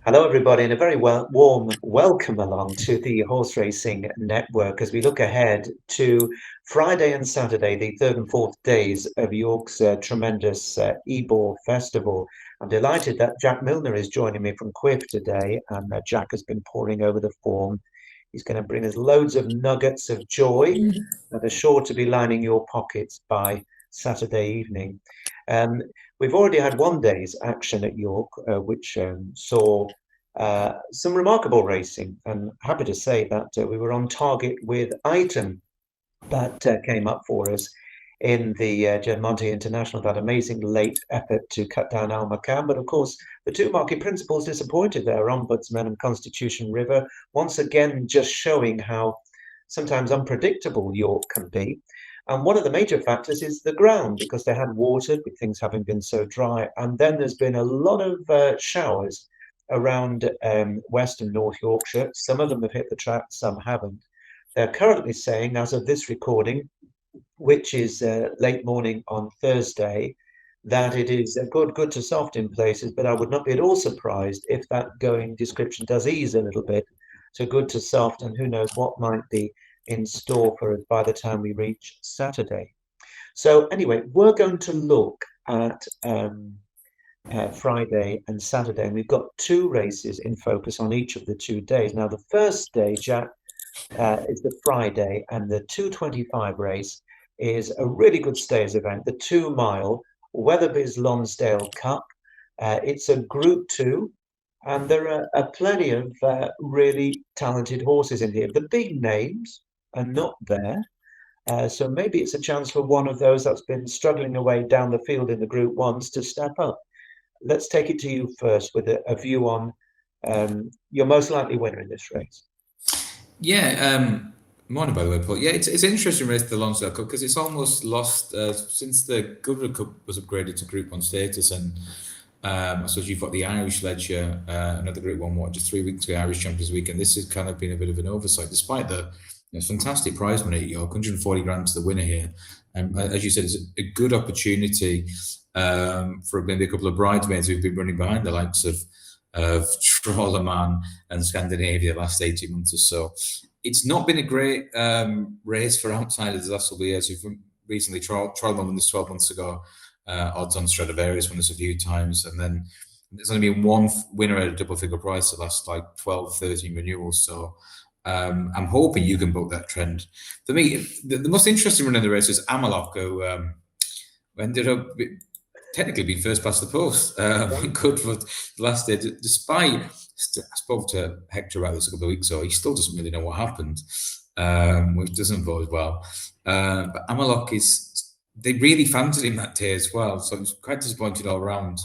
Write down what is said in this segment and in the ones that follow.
Hello, everybody, and a very warm welcome along to the Horse Racing Network as we look ahead to Friday and Saturday, the third and fourth days of York's tremendous Ebor Festival. I'm delighted that Jack Milner is joining me from Quiff today, and Jack has been poring over the form. He's going to bring us loads of nuggets of joy that are sure to be lining your pockets by Saturday evening. Um, we've already had one day's action at York, which saw some remarkable racing. And happy to say that we were on target with Item that came up for us in the Monte International, that amazing late effort to cut down Al Makam. But of course, the two market principals disappointed there, Ombudsman and Constitution River, once again just showing how sometimes unpredictable York can be. And one of the major factors is the ground, because they had water, with things having been so dry. And then there's been a lot of showers around West and North Yorkshire. Some of them have hit the track, some haven't. They're currently saying, as of this recording, which is late morning on Thursday, that it is good to soft in places, but I would not be at all surprised if that going description does ease a little bit to good to soft, and who knows what might be in store for us by the time we reach Saturday. So anyway, we're going to look at Friday and Saturday, and we've got two races in focus on each of the 2 days. Now, the first day, Jack, is the Friday, and the 225 race is a really good stayers event, the 2 mile Weatherby's Lonsdale Cup. It's a Group 2, and there are plenty of really talented horses in here. The big names are not there. So maybe it's a chance for one of those that's been struggling away down the field in the Group 1s to step up. Let's take it to you first with a view on your most likely winner in this race. Yeah, morning by the way, Paul. Yeah, it's an interesting race, the Lonsdale Cup, because it's almost lost since the Governor Cup was upgraded to Group 1 status, and I suppose you've got the Irish Ledger, another Group 1, just 3 weeks ago, Irish Champions Week, and this has kind of been a bit of an oversight, despite the fantastic prize money at York, 140 grand to the winner here. And as you said, it's a good opportunity for maybe a couple of bridesmaids who've been running behind the likes of Trollerman and Scandinavia the last 18 months or so. It's not been a great race for outsiders the last couple of years. We've recently, Trollerman won this 12 months ago. Odds on Stradivarius won this a few times. And then there's only been one winner at a double figure price the last 12, 13 renewals. So I'm hoping you can book that trend. For me, the most interesting run in the race is Amalok, who ended up technically being first past the post. Good for the last day, despite I spoke to Hector about this a couple of weeks ago. He still doesn't really know what happened, which doesn't bode well. But Amalok they really fancied him that day as well, so I was quite disappointed all around.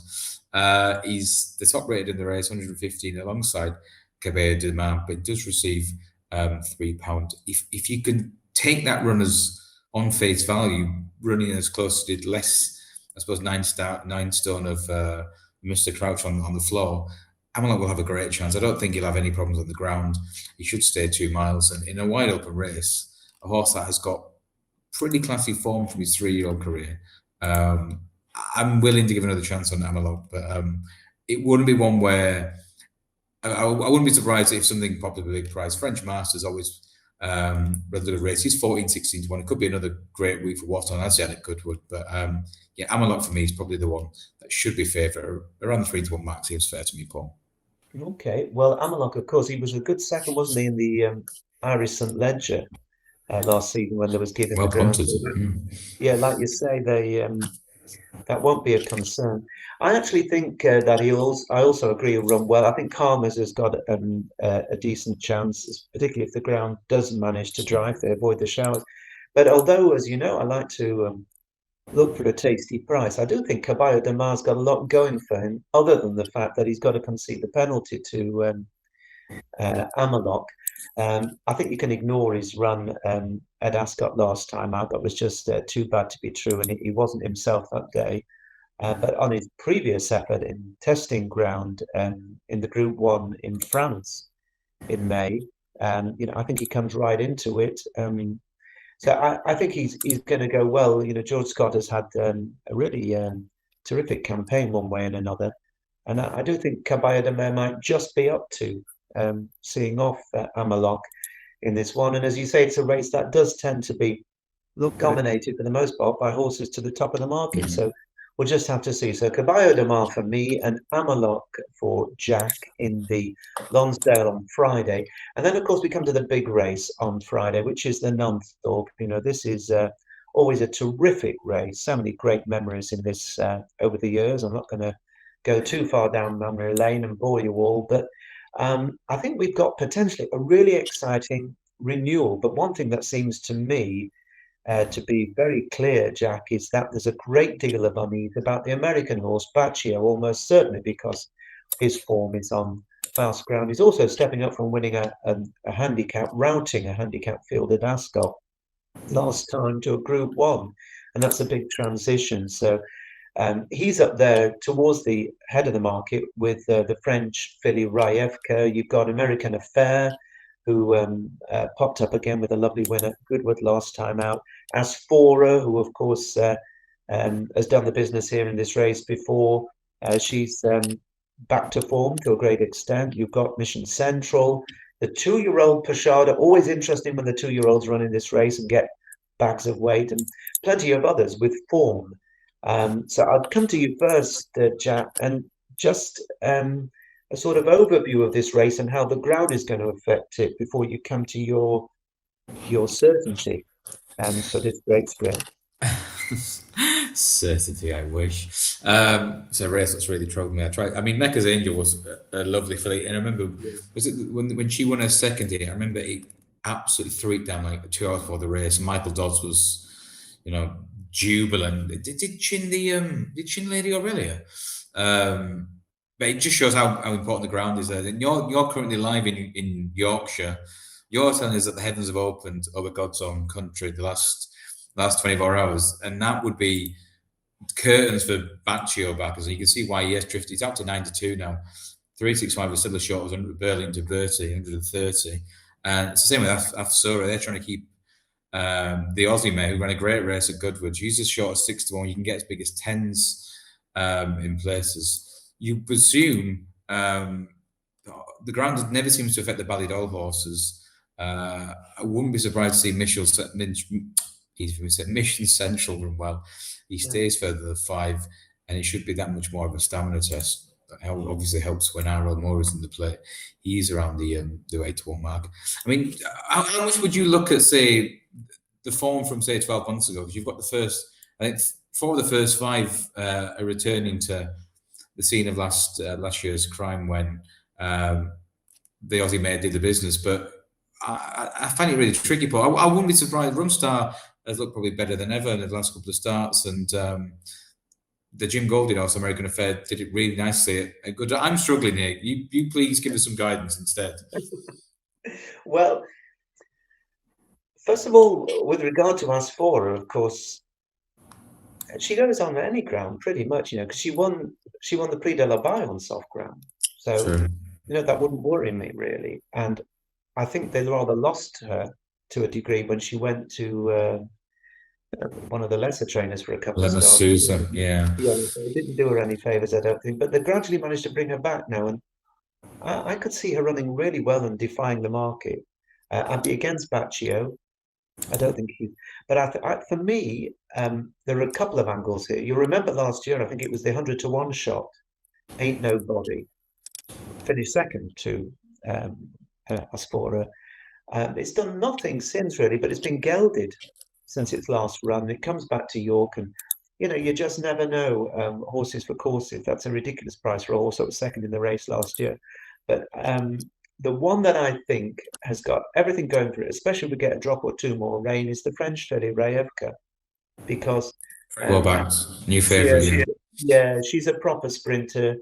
He's the top rated in the race, 115 alongside Cabello de Mar, but does receive £3. If you can take that run as on face value, running as close to less, I suppose, 9 stone of Mr. Crouch on the floor, Amalok will have a great chance. I don't think he'll have any problems on the ground. He should stay 2 miles. And in a wide open race, a horse that has got pretty classy form from his 3-year-old career, I'm willing to give another chance on Amalok. But it wouldn't be one where I wouldn't be surprised if something popped up a big price. French Masters always rather good race. He's 14, 16 to 1. It could be another great week for Watton, as Yannick Goodwood. But yeah, Amalok for me is probably the one that should be favourite. Around the 3 to 1 mark seems fair to me, Paul. Okay, well, Amalok, of course, he was a good second, wasn't he, in the Irish St. Ledger last season when there was giving Well the ground. punted. Yeah, like you say, that won't be a concern. I actually think that I also agree he'll run well. I think Calmers has got a decent chance, particularly if the ground does manage to dry, if they avoid the showers. But although, as you know, I like to look for a tasty price, I do think Caballo de Mar's got a lot going for him, other than the fact that he's got to concede the penalty to Amalok. I think you can ignore his run at Ascot last time out. That was just too bad to be true, and he wasn't himself that day. But on his previous effort in testing ground in the Group 1 in France in May, I think he comes right into it. So I think he's going to go well. George Scott has had a really terrific campaign one way and another. And I do think Caballero de Mer might just be up to seeing off Amalok in this one. And as you say, it's a race that does tend to be dominated for the most part by horses to the top of the market. So we'll just have to see. So Caballo de Mar for me and Amalok for Jack in the Lonsdale on Friday. And then, of course, we come to the big race on Friday, which is the Nunthorpe. This is always a terrific race. So many great memories in this over the years. I'm not going to go too far down memory lane and bore you all, but I think we've got potentially a really exciting renewal. But one thing that seems to me to be very clear, Jack, is that there's a great deal of unease about the American horse, Baccio, almost certainly because his form is on fast ground. He's also stepping up from winning a handicap, routing a handicap field at Ascot last time to a Group 1. And that's a big transition. So he's up there towards the head of the market with the French filly Rayevka. You've got American Affair, who popped up again with a lovely win at Goodwood last time out. Asfora, who of course has done the business here in this race before. She's back to form to a great extent. You've got Mission Central, the 2-year-old Pashada. Always interesting when the 2-year-olds run in this race and get bags of weight, and plenty of others with form. So I'd come to you first, Jack, and just a sort of overview of this race and how the ground is going to affect it before you come to your certainty for this great sprint. Certainty, I wish. It's a race that's really troubled me. I mean, Mecca's Angel was a lovely filly, and I remember was it when she won her second year? I remember it absolutely threw it down like 2 hours before the race. Michael Dodds was, jubilant. Did Chin Lady Aurelia? But it just shows how important the ground is there. And you're currently live in Yorkshire. You're telling us that the heavens have opened over God's own country the last 24 hours, and that would be curtains for Baccio back. So you can see why he has drifted. He's up to 92 now. 365 was still as short as Berlin to Bertie, 130. And it's the same with Afsura. They're trying to keep the Aussie mate who ran a great race at Goodwood. She's as short as 6 to 1. You can get as big as 10s in places. You presume the ground never seems to affect the Ballydol horses. I wouldn't be surprised to see Mission Central run well. He stays further than 5, and it should be that much more of a stamina test. That obviously helps when Arrow Moore is in the play. He's around the 8 to 1 mark. I mean, how much would you look at, say, the form from, say, 12 months ago? Because you've got the first, I think 4 of the first 5 are returning to the scene of last year's crime when the Aussie mare did the business. But I find it really tricky, Paul. I wouldn't be surprised. Rumstar has looked probably better than ever in the last couple of starts, and the Jim Golding horse, American Affair, did it really nicely at Good. I'm struggling here. You please give us some guidance instead. Well, first of all, with regard to Asfora, of course, she goes on any ground pretty much, because she won the Prix de la Baille on soft ground. So, Sure. That wouldn't worry me really. And I think they rather lost her to a degree when she went to one of the lesser trainers for a couple of Lemma starts. Sousa, yeah. Yeah, so it didn't do her any favors, I don't think. But they gradually managed to bring her back now, and I could see her running really well and defying the market. I'd be against Baccio. I don't think he. But for me, there are a couple of angles here. You remember last year, I think it was the 100 to 1 shot. Ain't Nobody finished second to Asfora. It's done nothing since really, but it's been gelded since its last run. It comes back to York, and you just never know. Horses for courses. That's a ridiculous price for a horse that was second in the race last year. But the one that I think has got everything going for it, especially if we get a drop or 2 more rain, is the French filly Rayevka, because Well backed, new favourite. Yeah, she's a proper sprinter.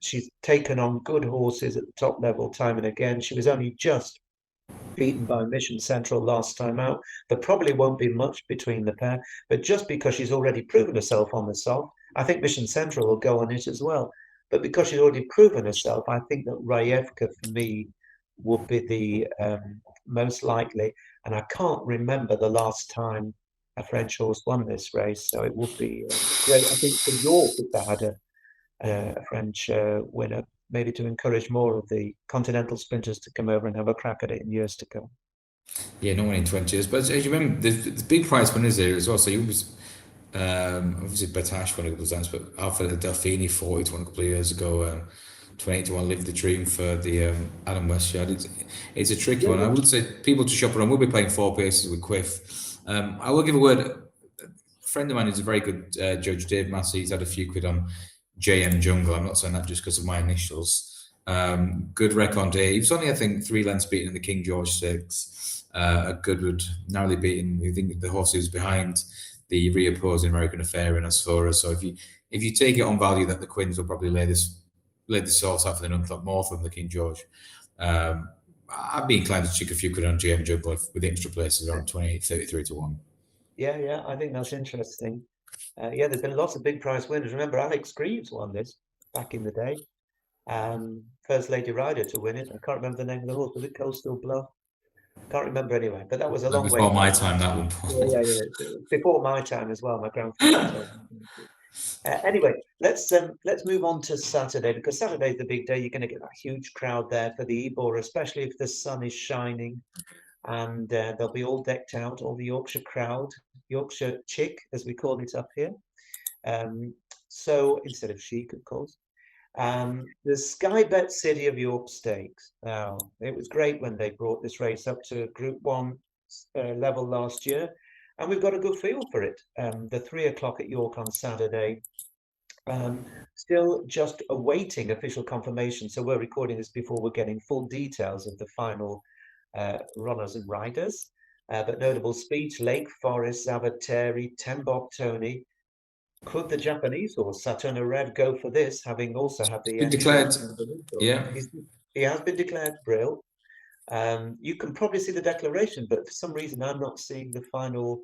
She's taken on good horses at the top level time and again. She was only just beaten by Mission Central last time out. There probably won't be much between the pair, but just because she's already proven herself on the soft, I think Mission Central will go on it as well. But because she's already proven herself, I think that Rayevka for me would be the most likely. And I can't remember the last time a French horse won this race, so it would be great. I think for York, if they had a French winner, maybe to encourage more of the continental sprinters to come over and have a crack at it in years to come. Yeah, no one in 20 years. But as you remember, the big prize winners there as well. So you was obviously Batash won a couple of times, but Alfred Delfini 40 to 1 a couple of years ago. 28 to 1 Live the Dream for the Adam West yard. It's a tricky one. I would say people to shop around. We'll be playing 4 paces with Quiff. I will give a word. A friend of mine who's a very good judge, Dave Massey. He's had a few quid on JM Jungle. I'm not saying that just because of my initials. Good record day. He was only, I think, 3 lengths beaten in the King George Stakes. A Goodwood narrowly beaten. We think the horse who's behind the reopposing American Affair in Asphora. So if you take it on value that the Quins will probably lay the sauce out for the Nunclop more from the King George. I'd be inclined to check a few quid on GM Jungle with the extra places around 28, 33 to 1. Yeah, I think that's interesting. There's been lots of big prize winners. Remember, Alex Greaves won this back in the day. First lady rider to win it. I can't remember the name of the horse. Was it Coastal Bluff? Can't remember anyway, but that was a long way before my time, that one. Yeah. Before my time as well. My grandfather told me. Anyway, let's move on to Saturday, because Saturday's the big day. You're going to get that huge crowd there for the Ebor, especially if the sun is shining, and they'll be all decked out, all the Yorkshire crowd, Yorkshire chick, as we call it up here. So instead of chic, of course. The Sky Bet City of York Stakes. Now, it was great when they brought this race up to Group 1 level last year, and we've got a good feel for it. The 3 o'clock at York on Saturday. Still just awaiting official confirmation. So we're recording this before we're getting full details of the final runners and riders. But notable speech, Lake Forest, Zavateri, Tenbob Tony. Could the Japanese horse Saturna Red go for this, having also had the been declared? Yeah, he has been declared Brill. You can probably see the declaration, but for some reason I'm not seeing the final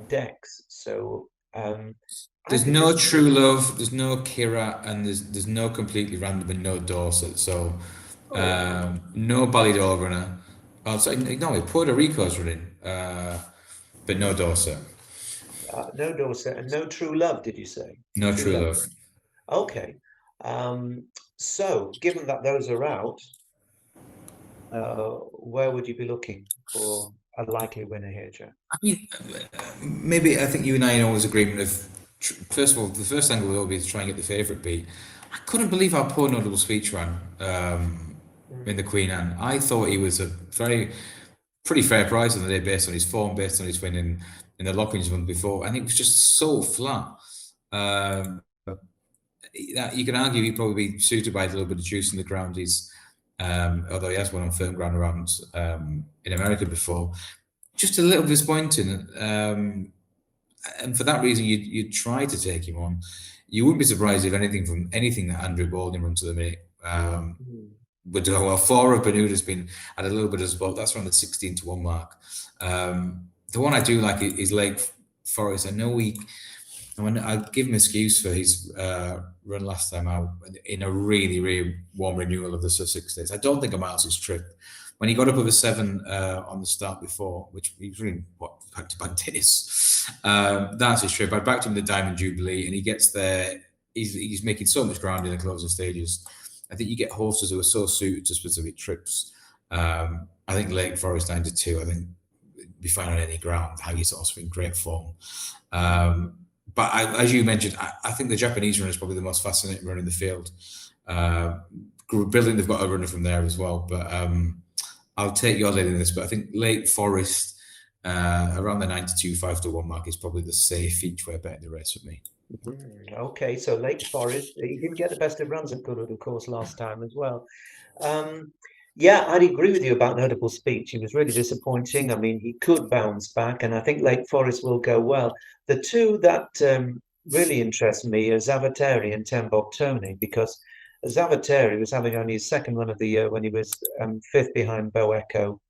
decks. So there's no True Love, there's no Kira, and there's no Completely Random and no Dorset. So no Ballydor runner. Oh, sorry, no, Puerto Rico's running, but no Dorset. No Dorset and no True Love, did you say? No True Love. Okay. So given that those are out, where would you be looking for a likely winner here, Joe? I mean, maybe I think you and I are always agreement of, first of all, the first angle will be to try and get the favourite beat. I couldn't believe how poor Notable Speech ran in the Queen Anne. I thought he was a pretty fair price on the day based on his form, based on his win in the Lockings month before, and it was just so flat. You can argue he'd probably be suited by a little bit of juice in the ground. He's although he has won on firm ground around in America before, just a little disappointing. And for that reason, you'd try to take him on. You wouldn't be surprised if anything that Andrew Baldwin runs to the minute would do well. 4 of Bermuda's been at a little bit of support. That's around the 16 to 1 mark. The one I do like is Lake Forest. I know I'll give him excuse for his run last time out in a really, really warm renewal of the Sussex Stakes. I don't think a miles his trip. When he got up over 7 on the start before, which he was running back-to-back tennis, that's his trip. I backed him in the Diamond Jubilee, and he gets there. He's making so much ground in the closing stages. I think you get horses who are so suited to specific trips. I think Lake Forest 9 to 2. I think be fine on any ground. Haggis also in great form. But as you mentioned, I think the Japanese runner is probably the most fascinating runner in the field. Brilliant, they've got a runner from there as well. But I'll take your lead in this. But I think Lake Forest around the 9 to 2, 5 to 1 mark is probably the safe each way bet in the race for me. Okay, so Lake Forest, he didn't get the best of runs at Goodwood, of course, last time as well. Yeah, I'd agree with you about Notable Speech. He was really disappointing. I mean, he could bounce back, and I think Lake Forest will go well. The two that really interest me are Zavateri and Tenbob Tony, because Zavateri was having only his second run of the year when he was 5th behind Bo Echo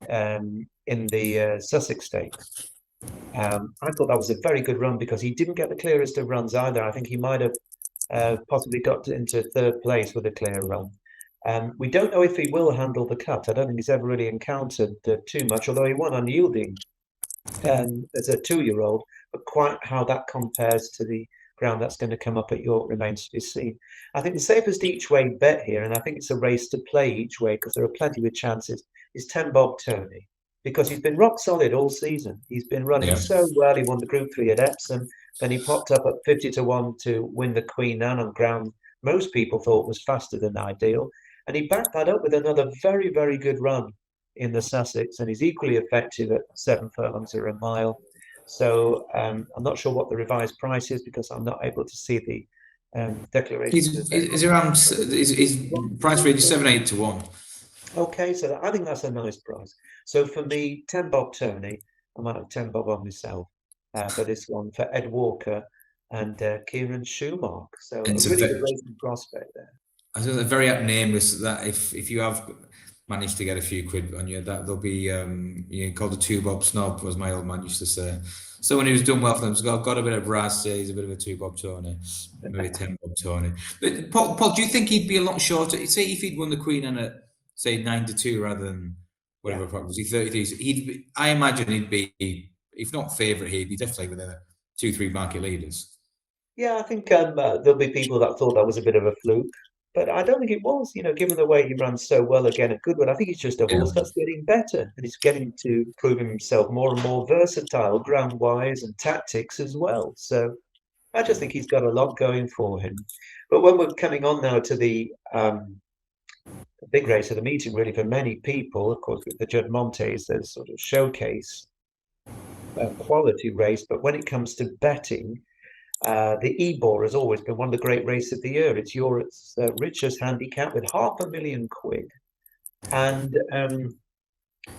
in the Sussex Stakes. I thought that was a very good run because he didn't get the clearest of runs either. I think he might have possibly got into 3rd place with a clear run. We don't know if he will handle the cut. I don't think he's ever really encountered too much, although he won unyielding as a 2-year-old, but quite how that compares to the ground that's going to come up at York remains to be seen. I think the safest each way bet here, and I think it's a race to play each way because there are plenty with chances, is 10 Bob Tony, because he's been rock solid all season. He's been running Yeah. so well. He won the Group 3 at Epsom, then he popped up at 50 to 1 to win the Queen Anne on ground most people thought was faster than ideal. And he backed that up with another very, very good run in the Sussex, and he's equally effective at 7 furlongs or a mile. So I'm not sure what the revised price is because I'm not able to see the declaration. Is around his price range is 7-8 to 1. Okay, so I think that's a nice price. So for me, 10 Bob Tony, I might have 10 Bob on myself for this one for Ed Walker and Kieran Schumark. So And a it's really good racing prospect there. a very apt name. Is that if you have managed to get a few quid on you, that there'll be called a 2 Bob snob, as my old man used to say. Someone who's done well for them, has got a bit of brass, he's a bit of a 2 Bob Tony, maybe 10 Bob Tony. But Paul, do you think he'd be a lot shorter? Say if he'd won the Queen Anne at say 9 to 2 rather than whatever was he 33? I imagine he'd be, if not favourite, he'd be definitely within the 2-3 market leaders. Yeah, I think there'll be people that thought that was a bit of a fluke, but I don't think it was. Given the way he runs so well again at Goodwood, I think he's just a horse that's getting better, and he's getting to prove himself more and more versatile, ground-wise and tactics as well. So I just think he's got a lot going for him. But when we're coming on now to the big race of the meeting, really for many people, of course, with the Judd Montes, there's sort of showcase quality race. But when it comes to betting, the Ebor has always been one of the great races of the year. It's Europe's richest handicap with £500,000 and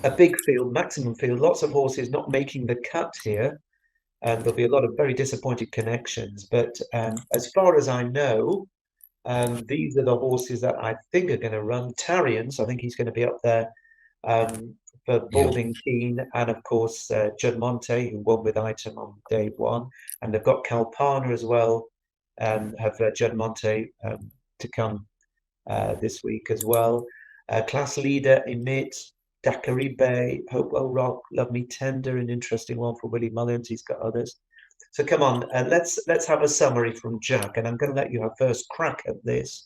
a big field, maximum field, lots of horses not making the cut here. And there'll be a lot of very disappointed connections. But as far as I know, these are the horses that I think are going to run. Tarians, I think he's going to be up there for Balding Keen, and of course Judd Monte, who won with Item on day one, and they've got Kalpana as well. Have Judd Monte to come this week as well. Class leader Emit, Dakari Bay, Hopewell Rock, Love Me Tender, an interesting one for Willie Mullins. He's got others. So come on, let's have a summary from Jack, and I'm going to let you have first crack at this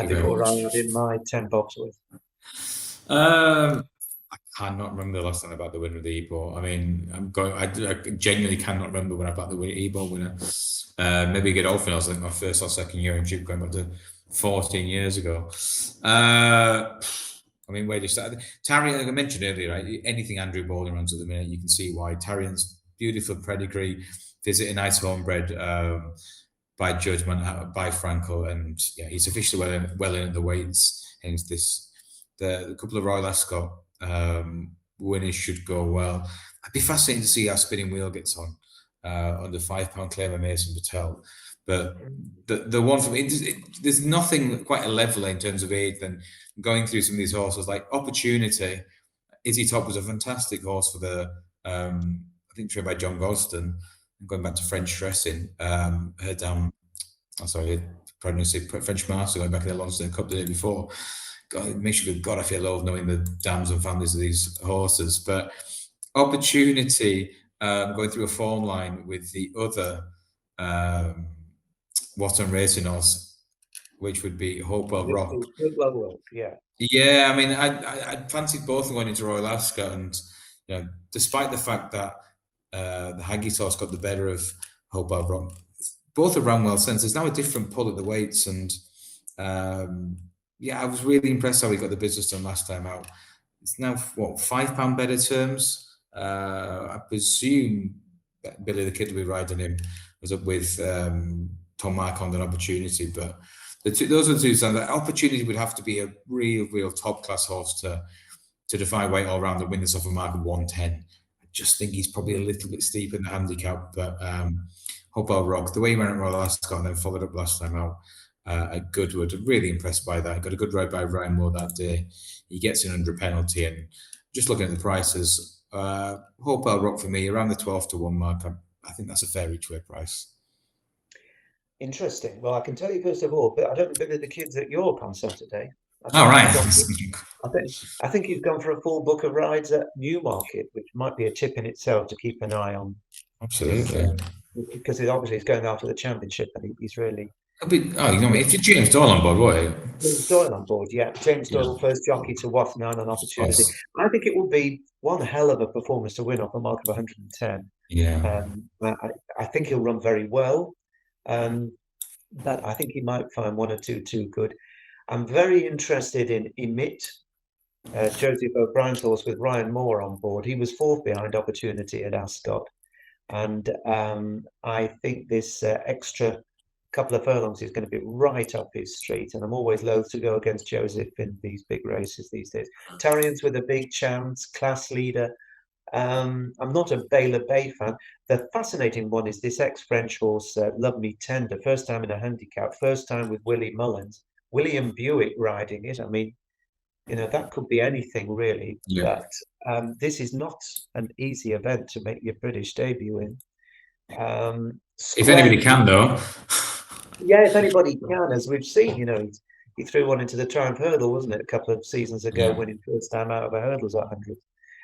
before I add in my 10 Bob's worth. I cannot remember the last time I backed the winner of the Ebor. I mean, I genuinely cannot remember when I backed the Ebor winner. Maybe Godolphin, I think my first or second year in Duke, going back to 14 years ago. I mean, where do you start? Tarian, like I mentioned earlier, right? Anything Andrew Balding runs at the minute, you can see why. Tarian's beautiful pedigree, visit a nice homebred by judgment by Franco, and he's officially well in at the weights. And the couple of Royal Ascot winners should go well. I'd be fascinated to see how Spinning Wheel gets on under £5 claim of Mason Patel. But the one for me, there's nothing quite a leveler in terms of age than going through some of these horses. Like Opportunity, Izzy Top was a fantastic horse for the I think trained by John Gosden. Going back to French dressing, her down. French Master going back in the Lonsdale Cup the day before. God, it makes you go, God, I feel love knowing the dams and families of these horses. But Opportunity going through a form line with the other Watton racing horse, which would be Hopewell Rock. Hopewell Rock, yeah. Yeah, I mean, I fancied both going into Royal Ascot, and despite the fact that the Haggis horse got the better of Hopewell Rock, both have run well since. There's now a different pull at the weights, and I was really impressed how he got the business done last time out. It's now £5 better terms. I presume that Billy the Kid will be riding him. Was up with Tom Marquand and Opportunity, but those are the two. So the Opportunity would have to be a real top class horse to defy weight all round and win this off a mark of 110. I just think he's probably a little bit steep in the handicap, but Hopewell Rock, the way he went at Royal Ascot and then followed up last time out at Goodwood, really impressed by that. Got a good ride by Ryan Moore that day. He gets in under a penalty, and just looking at the prices, Hopewell Rock for me around the 12 to 1 mark. I think that's a fair each way price. Interesting. Well, I can tell you first of all, but I don't think the kids at York on Saturday. I think he's gone for a full book of rides at Newmarket, which might be a tip in itself to keep an eye on. Absolutely. because obviously he's going after the championship, and he's really. If you're James Doyle on board, what? James Doyle on board, yeah. James Yeah, Doyle, first jockey to Watnaan, an opportunity. plus, I think it would be one hell of a performance to win off a mark of 110. yeah. I think he'll run very well, but I think he might find one or two too good. I'm very interested in Emit, Joseph O'Brien's horse with Ryan Moore on board. He was fourth behind Opportunity at Ascot, and I think this extra couple of furlongs is going to be right up his street, and I'm always loath to go against Joseph in these big races these days. Tarians with a big chance, class leader. I'm not a Baylor Bay fan. The fascinating one is this ex-French horse, Love Me Tender, first time in a handicap, first time with Willie Mullins, William Buick riding it. I mean, that could be anything really, Yeah. but this is not an easy event to make your British debut in. If anybody can, though. Yeah, if anybody can, as we've seen, he threw one into the Triumph Hurdle, wasn't it, a couple of seasons ago, Yeah. winning first time out of a hurdles at 100.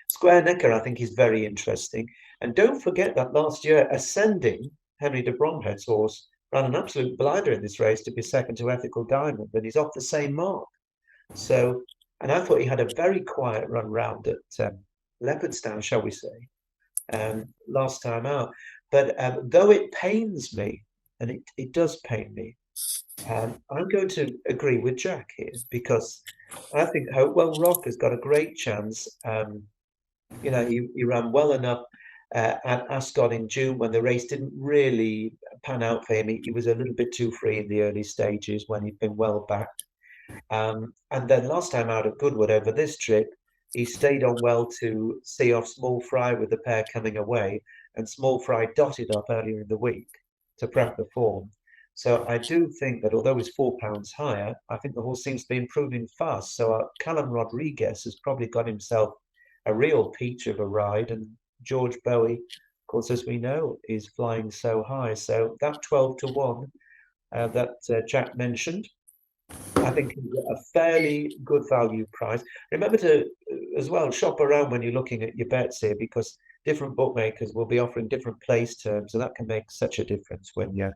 Square Necker, I think, is very interesting. And don't forget that last year, Ascending, Henry de Bromhead's horse, ran an absolute blinder in this race to be second to Ethical Diamond, and he's off the same mark. So, and I thought he had a very quiet run round at Leopardstown, shall we say, last time out. But though it pains me, and it does pain me, I'm going to agree with Jack here, because I think Hopewell Rock has got a great chance. He ran well enough at Ascot in June when the race didn't really pan out for him. He was a little bit too free in the early stages when he'd been well backed. And then last time out at Goodwood over this trip, he stayed on well to see off Small Fry with the pair coming away, and Small Fry dotted up earlier in the week to prep the form. So I do think that although he's £4 higher, I think the horse seems to be improving fast. So Callum Rodriguez has probably got himself a real peach of a ride, and George Bowie, of course, as we know, is flying so high. So that 12-1 that Jack mentioned, I think is a fairly good value price. Remember to, as well, shop around when you're looking at your bets here, because different bookmakers will be offering different place terms, and that can make such a difference when you're,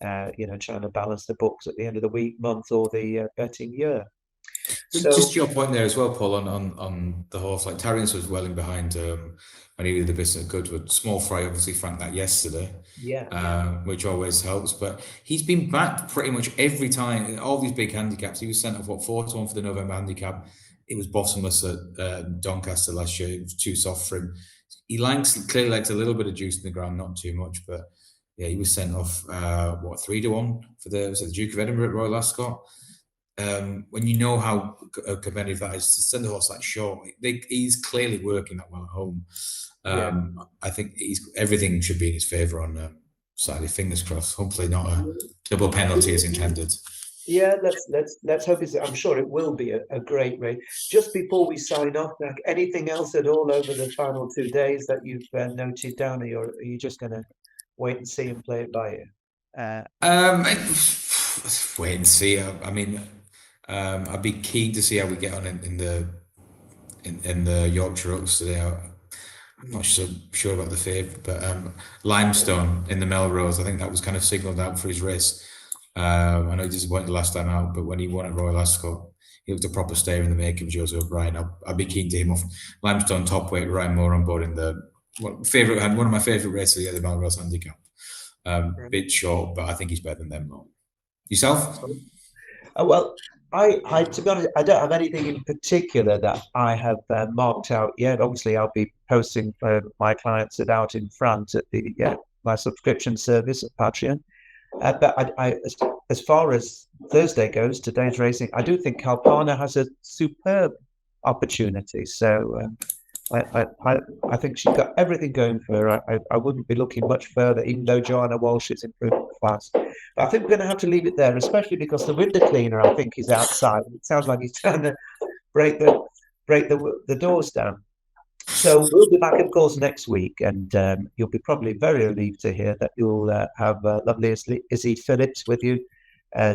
trying to balance the books at the end of the week, month, or the betting year. Just your point there as well, Paul, on the horse. Like Tarians was well in behind when he did the business at Goodwood. Small Fry obviously franked that yesterday, which always helps. But he's been backed pretty much every time. All these big handicaps. He was sent off 4-1 for the November handicap. It was bottomless at Doncaster last year. It was too soft for him. He clearly likes a little bit of juice in the ground, not too much, but yeah, he was sent off 3-1 for the Duke of Edinburgh at Royal Ascot. When you know how competitive that is, to send a horse that short, he's clearly working that well at home. I think everything should be in his favour on Saturday. Fingers crossed. Hopefully, not a double penalty as intended. Yeah, let's hope it's. I'm sure it will be a great race. Just before we sign off, Jack, anything else at all over the final 2 days that you've noted down, or are you just going to wait and see and play it by ear? Wait and see. I mean, I'd be keen to see how we get on in the Yorkshire Oaks today. I'm not so sure about the favourite, but Limestone in the Melrose, I think that was kind of signalled out for his race. I know he disappointed the last time out, but when he won at Royal Ascot, he looked a proper stare in the make of Jose O'Brien. I'd be keen to him off Limestone top weight, Ryan Moore on board in one of my favourite races of the year, the Melrose handicap. Bit short, but I think he's better than them though. Yourself? Well, I to be honest, I don't have anything in particular that I have marked out yet. Obviously, I'll be posting my clients it out in front at my subscription service at Patreon. But as far as Thursday goes, today's racing, I do think Kalpana has a superb opportunity. So I think she's got everything going for her. I wouldn't be looking much further, even though Joanna Walsh is improving fast. But I think we're going to have to leave it there, especially because the window cleaner, I think, is outside. It sounds like he's trying to break the doors down. So we'll be back, of course, next week, and you'll be probably very relieved to hear that you'll have lovely Izzy Phillips with you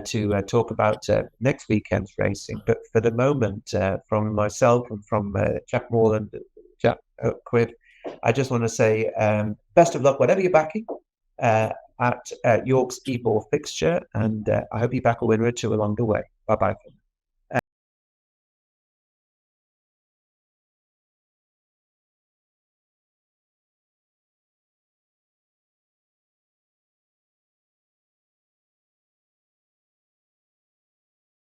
to talk about next weekend's racing. But for the moment, from myself and from Jack Moore and Jack Quidd, I just want to say best of luck, whatever you're backing. at York's Ebor fixture, and I hope you back a winner or two along the way. Bye bye.